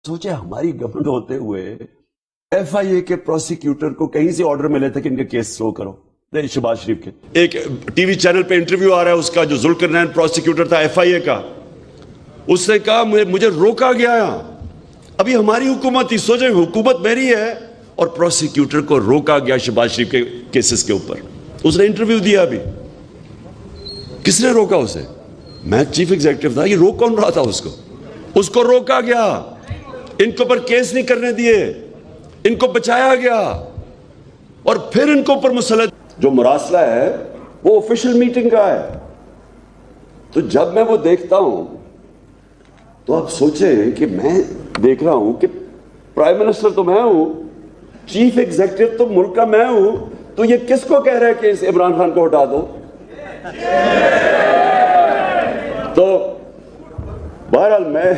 سوچے ہماری گورنمنٹ ہوتے ہوئے ایف آئی اے کے پروسیکیوٹر کو کہیں سے آرڈر ملے تھے کہ ان کے کیس سلو کرو. شہباز شریف کے ایک ٹی وی چینل پہ انٹرویو آ رہا ہے اس کا، جو ذوالقرنین پروسیکیوٹر تھا ایف آئی اے کا، اس نے کہا مجھے روکا گیا. ابھی ہماری حکومت ہی، سوچیں حکومت میری ہے اور پروسیکیوٹر کو روکا گیا شہباز شریف کے کیسز کے اوپر. اس نے انٹرویو دیا. ابھی کس نے روکا اسے؟ میں چیف ایگزیکٹو تھا. یہ روک کون رہا تھا اس کو روکا گیا. ان کے اوپر کیس نہیں کرنے دیے، ان کو بچایا گیا اور پھر ان کو اوپر مسلط. جو مراسلہ ہے وہ آفیشیل میٹنگ کا ہے. تو جب میں وہ دیکھتا ہوں تو آپ سوچیں کہ میں دیکھ رہا ہوں کہ پرائم منسٹر تو میں ہوں، چیف ایگزیکٹو تو ملک کا میں ہوں، تو یہ کس کو کہہ رہا ہے کہ اس عمران خان کو ہٹا دو؟ تو بہرحال میں